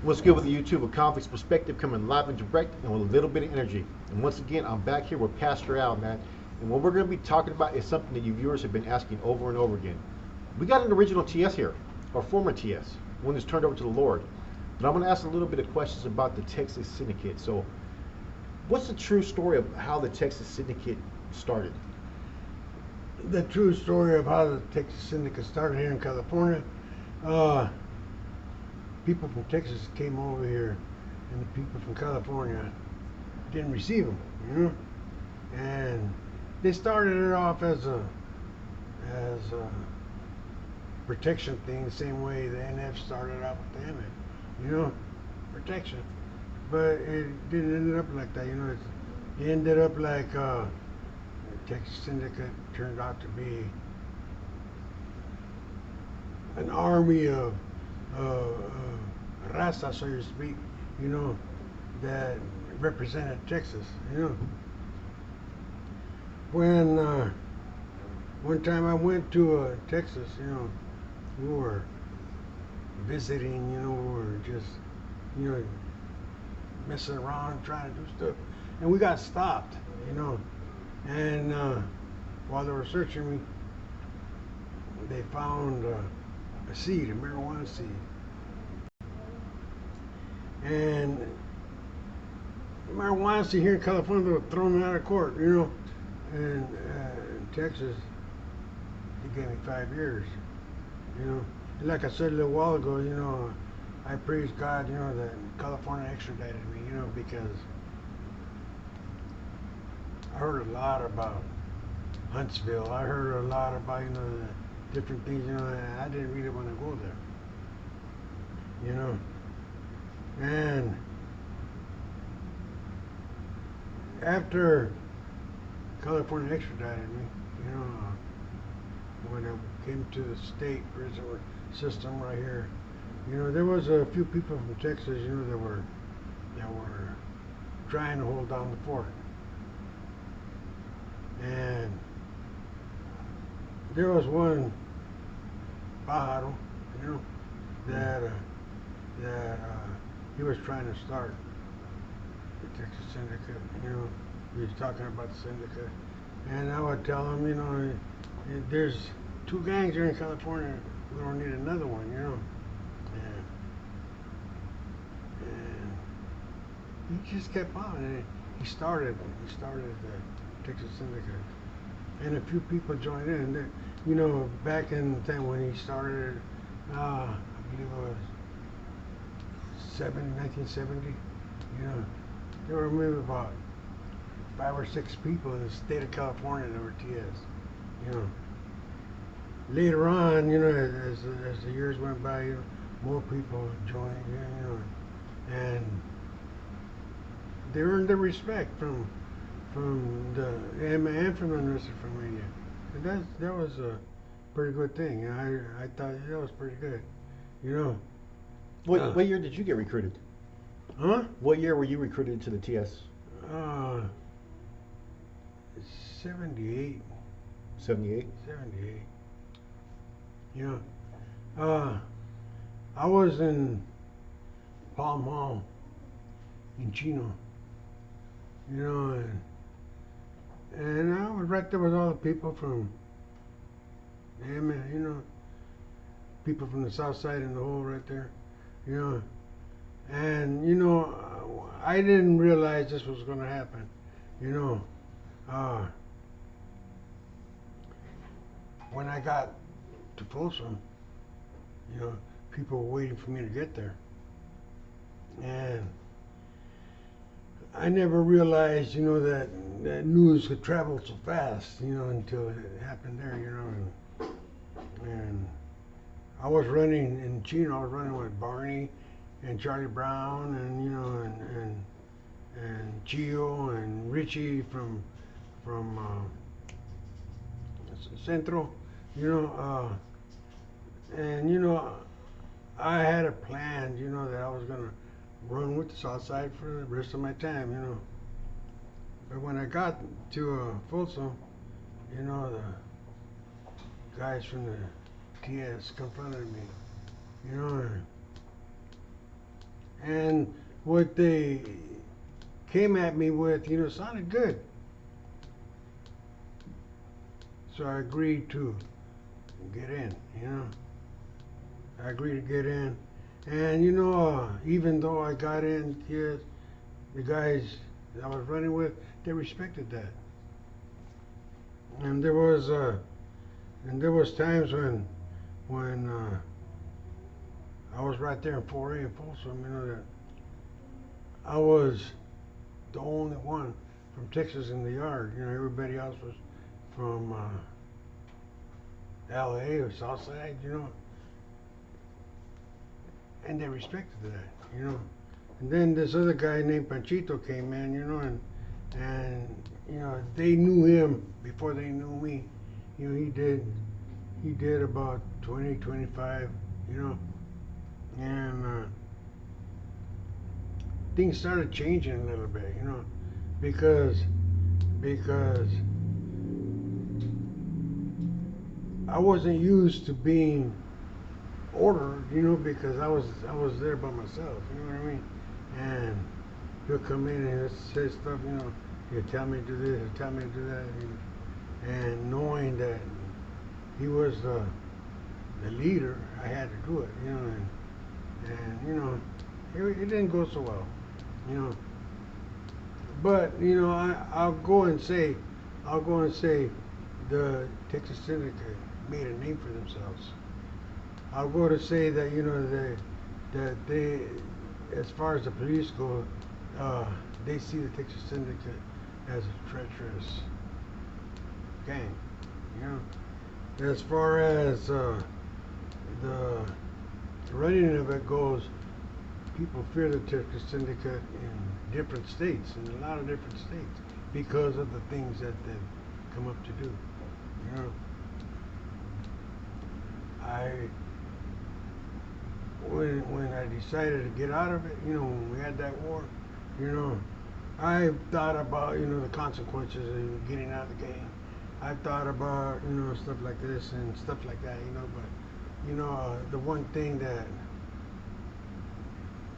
What's good with the YouTube? A convict's perspective coming live and direct and with a little bit of energy. And once again, I'm back here with Pastor Al, man. And what we're going to be talking about is something that you viewers have been asking over and over again. We got an original TS here, or former TS, one that's turned over to the Lord. But I'm going to ask a little bit of questions about the Texas Syndicate. So, what's the true story of how the Texas Syndicate started? The true story of how the Texas Syndicate started here in California. Uh, People from Texas came over here, and the people from California didn't receive them, And they started it off as a protection thing, the same way the NF started out with the MF, protection. But it didn't end up like that, It ended up like the Texas Syndicate turned out to be an army of raza, so to speak, that represented Texas. When one time I went to Texas, we were visiting, we were just, messing around, trying to do stuff, and we got stopped, and while they were searching me, they found a seed, a marijuana seed. And marijuana seed here in California, they were throwing me out of court, And in Texas, they gave me 5 years, Like I said a little while ago, I praise God, that California extradited me, because I heard a lot about Huntsville. I heard a lot about, the different things, and I didn't really want to go there, And after California extradited me, when I came to the state prison system right here, there was a few people from Texas, that were trying to hold down the fort. And there was one Pajaro, that he was trying to start the Texas Syndicate. He was talking about the syndicate, and I would tell him, there's 2 gangs here in California. We don't need another one, And he just kept on, and he started the Texas Syndicate, and a few people joined in. Back in the time when he started, I believe it was 1970. There were maybe about 5 or 6 people in the state of California that were TS. Later on, as the years went by, more people joined, and they earned their respect from the and from the nurses from media. And that was a pretty good thing. I thought that was pretty good, What year did you get recruited? Huh? What year were you recruited to the TS? Uh, 78. 78? 78. Uh, I was in Palm Hall in Chino, and I was right there with all the people from, people from the south side and the whole right there, and I didn't realize this was going to happen, uh, when I got to Folsom, people were waiting for me to get there, and I never realized, that news could travel so fast, until it happened there, and I was running in Chino. I was running with Barney and Charlie Brown, and Gio and Richie from Centro, and I had a plan, that I was gonna run with the South Side for the rest of my time, But when I got to Folsom, the guys from the TS confronted me, and what they came at me with, sounded good. So I agreed to get in. I agreed to get in. And, even though I got in, yes, the guys I was running with, they respected that. And there was times when I was right there in 4A in Folsom, that I was the only one from Texas in the yard. Everybody else was from LA or Southside, and they respected that. And then this other guy named Panchito came in, and they knew him before they knew me. He did about 20, 25, and things started changing a little bit, because I wasn't used to being ordered, because I was there by myself, you know what I mean? And he'll come in and say stuff, he'll tell me to do this, he'll tell me to do that, and knowing that he was the leader, I had to do it, and it didn't go so well, But I'll go and say the Texas Syndicate made a name for themselves. I'll go to say that they, as far as the police go, they see the Texas Syndicate as a treacherous gang. As far as the running of it goes, people fear the Texas Syndicate in different states, in a lot of different states, because of the things that they've come up to do. When I decided to get out of it, when we had that war, I thought about, the consequences of getting out of the game. I thought about, stuff like this and stuff like that, but, the one thing that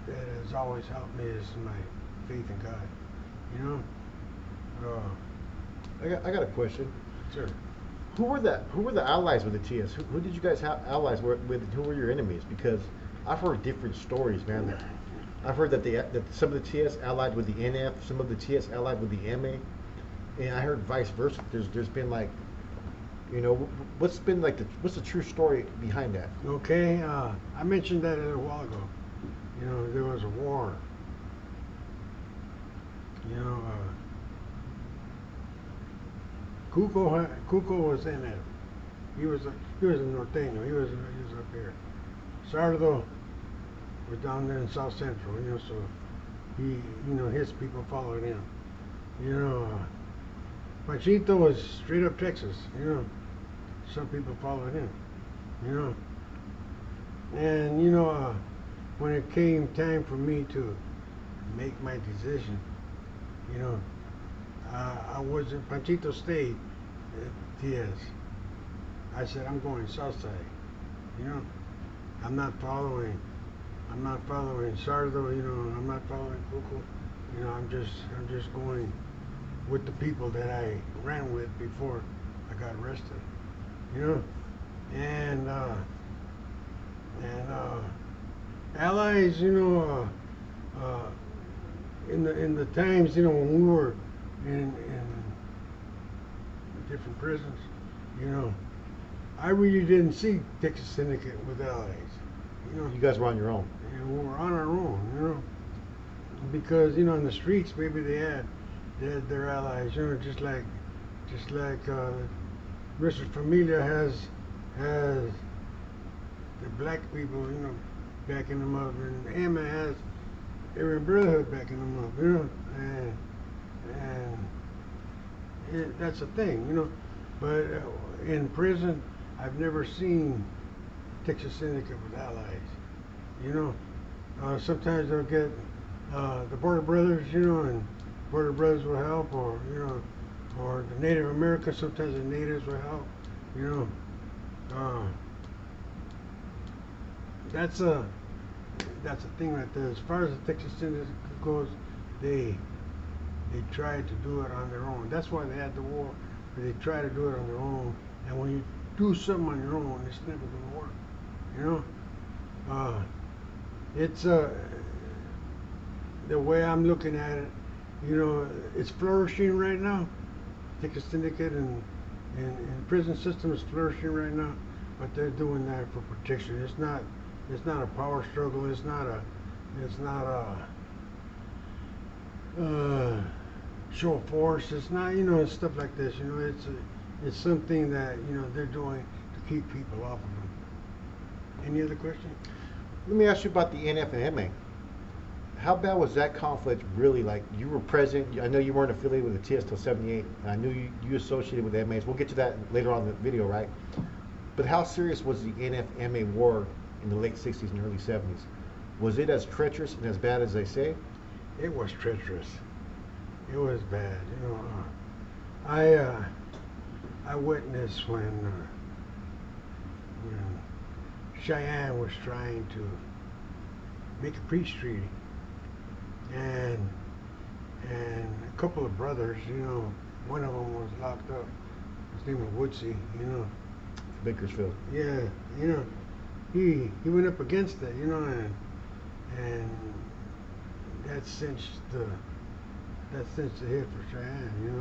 has always helped me is my faith in God, I got a question. Sure. Who were the allies with the TS? Who did you guys have allies with? Who were your enemies? Because I've heard different stories, man. I've heard that some of the TS allied with the NF, some of the TS allied with the MA, and I heard vice versa. There's been like, what's the true story behind that? Okay, I mentioned that a little while ago. There was a war. Cuco was NF. He was a norteño. He was up here. Sardo was down there in South Central. So he, his people followed him. Panchito was straight up Texas. Some people followed him. And when it came time for me to make my decision, I wasn't. Panchito stayed at TS. I said, I'm going Southside. I'm not following Sardo. I'm not following Cuco. I'm just going with the people that I ran with before I got arrested. And allies. In the times, when we were in different prisons, I really didn't see Texas Syndicate with allies. You guys were on your own. We were on our own, because in the streets maybe they had their allies, just like Richard Familia has the black people, backing them up, and Emma has every brotherhood backing them up, and that's a thing, But in prison, I've never seen Texas Syndicate with allies, sometimes they'll get the Border Brothers, and Border Brothers will help, or the Native Americans. Sometimes the natives will help, that's that's the thing right there. As far as the Texas Syndicate goes, they tried to do it on their own. That's why they had the war. They try to do it on their own. And when you do something on your own, it's never going to work. You know, it's the way I'm looking at it. You know, it's flourishing right now. Texas Syndicate and prison system is flourishing right now, but they're doing that for protection. It's not a power struggle. It's not a show of force. It's not, you know, stuff like this. You know, it's something that, you know, they're doing to keep people off of them. Any other question? Let me ask you about the NF and MA. How bad was that conflict really? Like, you were present. I know you weren't affiliated with the TS till '78. I knew you associated with the MAs. We'll get to that later on in the video, right? But how serious was the NF-MA war in the late '60s and early '70s? Was it as treacherous and as bad as they say? It was treacherous. It was bad. You know, I witnessed when Cheyenne was trying to make a peace treaty, and a couple of brothers, you know, one of them was locked up. His name was Woodsy, you know. Bakersfield. Yeah, you know, he went up against that, you know, and that cinched the hit for Cheyenne, you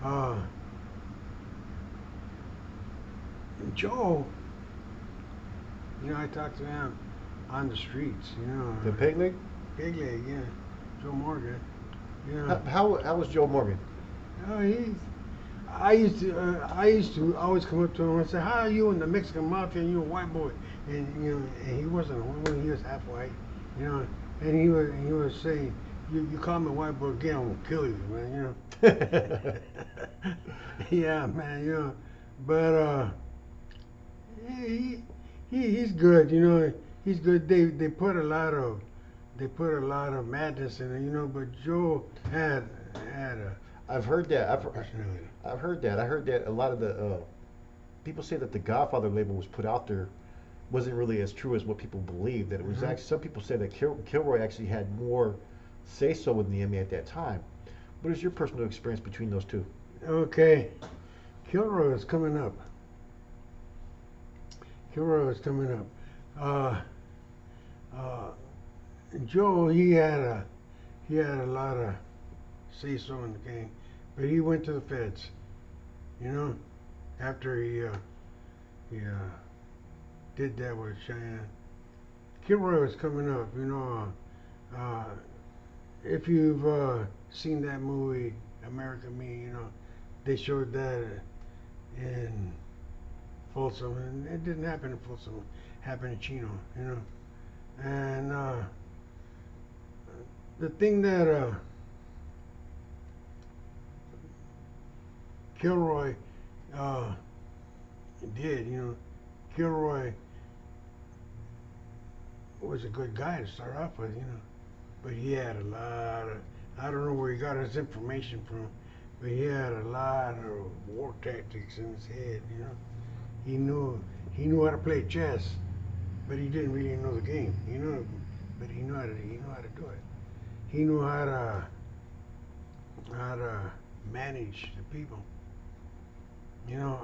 know. Joe, you know, I talked to him on the streets, you know. The peg leg? Peg leg, yeah. Joe Morgan. You know. How was Joe Morgan? I used to always come up to him and say, "How are you in the Mexican Mafia? And you a white boy?" And you know, and he wasn't a white boy; he was half white, you know. And he was saying, "You call me a white boy again, I'm gonna kill you, man." You know. Yeah, man. You know, but he's good. You know, he's good. They put a lot of madness in it, you know. But Joe had a I've heard that. personality. I've heard that. I heard that a lot of the people say that the Godfather label was put out there wasn't really as true as what people believed. That it was actually, some people say that Kilroy actually had more say so in the MA at that time. What is your personal experience between those two? Okay, Kilroy is coming up. Joe, he had a lot of say so in the game, but he went to the feds, you know, after he did that with Cheyenne. Kilroy was coming up, you know. If you've seen that movie American Me, you know, they showed that in Folsom, and it didn't happen in Folsom, it happened in Chino, you know. And the thing that Kilroy did, you know, Kilroy was a good guy to start off with, you know, but he had a lot of, I don't know where he got his information from, but he had a lot of war tactics in his head, you know. He knew how to play chess, but he didn't really know the game, you know, but he knew how to do it. He knew how to manage the people. You know,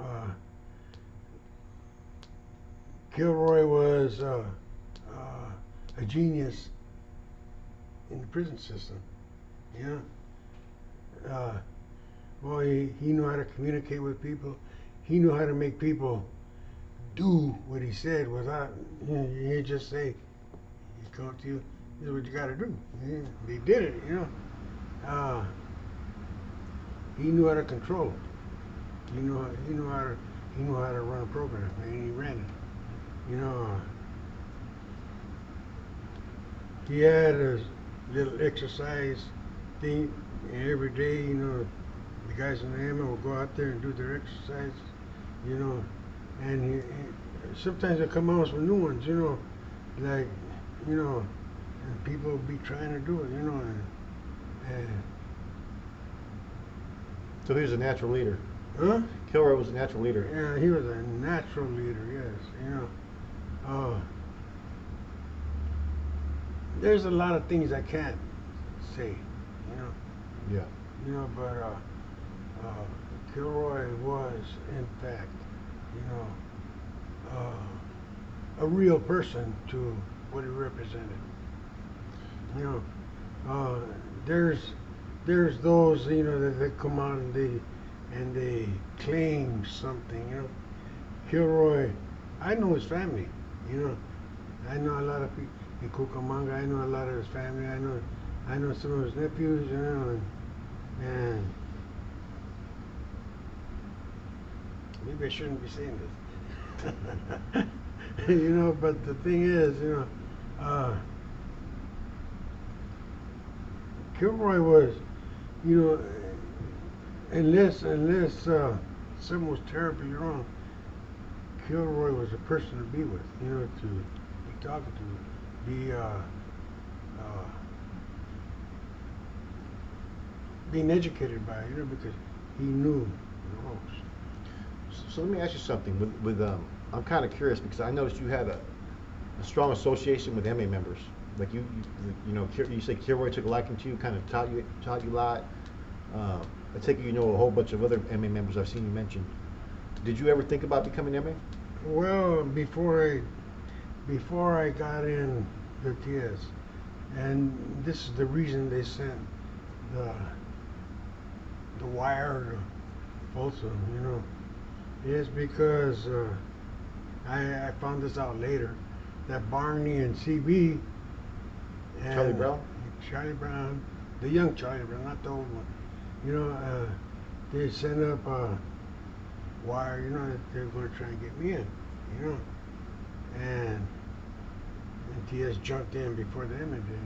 Kilroy was a genius in the prison system. You know, boy, he knew how to communicate with people. He knew how to make people do what he said without, you know, he'd just say, he come to you, this is what you got to do. And they did it, you know. He knew how to control. He knew how to run a program, and he ran it. You know, he had a little exercise thing every day. You know, the guys in the AMA would go out there and do their exercise. You know, and sometimes they come out with new ones. You know, like, you know, and people will be trying to do it. You know, and So he was a natural leader. huh? Kilroy was a natural leader. Yeah, he was a natural leader. Yes, you know. there's a lot of things I can't say, Yeah. but Kilroy was, in fact, a real person to what he represented. There's those that they come out and they claim something. Kilroy, I know his family. I know a lot of people in Cucamonga. I know a lot of his family. I know some of his nephews. And maybe I shouldn't be saying this. But the thing is, Kilroy was, unless something was terribly wrong, Kilroy was a person to be with, to be talking to, being educated by, because he knew the ropes. So let me ask you something. With I'm kind of curious because I noticed you had a strong association with MA members. Like you say Kilroy took a liking to you, kind of taught you a lot. I take it you know a whole bunch of other MA members I've seen you mention. Did you ever think about becoming MA? Well, before I got in the TS, and this is the reason they sent the wire to Folsom, is because I found this out later that Barney and CB and Charlie Brown, the young Charlie Brown, not the old one, they sent up a wire, that they're going to try and get me in, and TS jumped in before the Emmett did,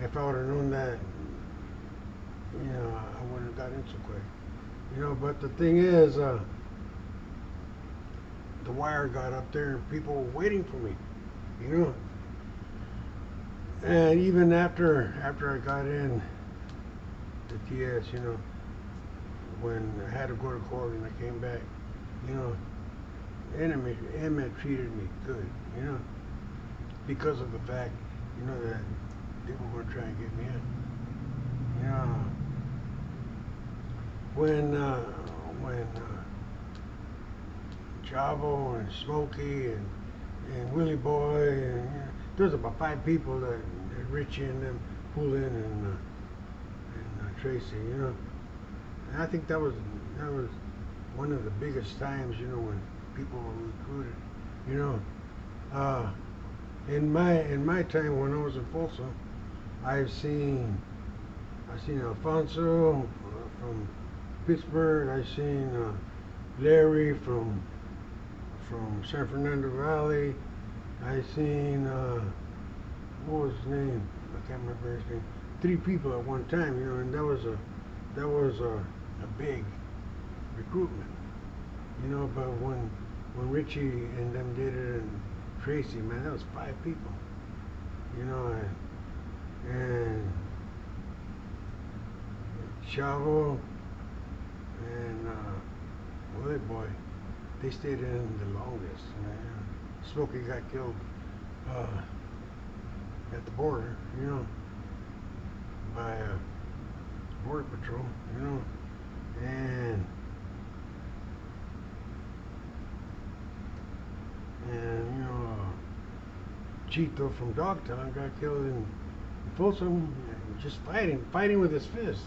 If I would have known that, I wouldn't have got in so quick, But the thing is, the wire got up there and people were waiting for me, And even after I got in the TS, when I had to go to court and I came back, Emmett treated me good, because of the fact, that they were going to try and get me in. When Chavo and Smokey and Willie Boy, and there's about 5 people that Richie and them pulled in, and Tracy, And I think that was one of the biggest times, when people were recruited, In my time when I was in Folsom, I've seen Alfonso from Pittsburgh. I've seen Larry from San Fernando Valley. I've seen what was his name? I can't remember his name. 3 people at one time, and that was a big recruitment, But when Richie and them did it, and Tracy, man, that was 5 people, and Chavo and Willie Boy, they stayed in the longest. Smokey got killed at the border, by border patrol, and Chito from Dogtown got killed in Folsom, just fighting with his fist.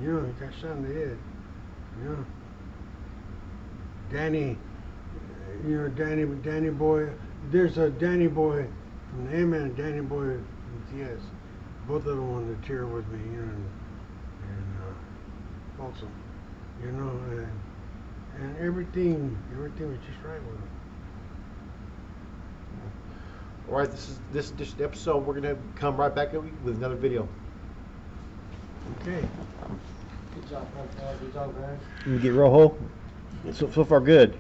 He got shot in the head. Danny, Danny Boy. There's a Danny Boy from the M and Danny Boy from TS. Both of them on the tier with me, in Folsom. And everything was just right with them. All right, this episode. We're gonna come right back with another video. Okay. Good job, man. Good job, man. You get Rojo. So far good.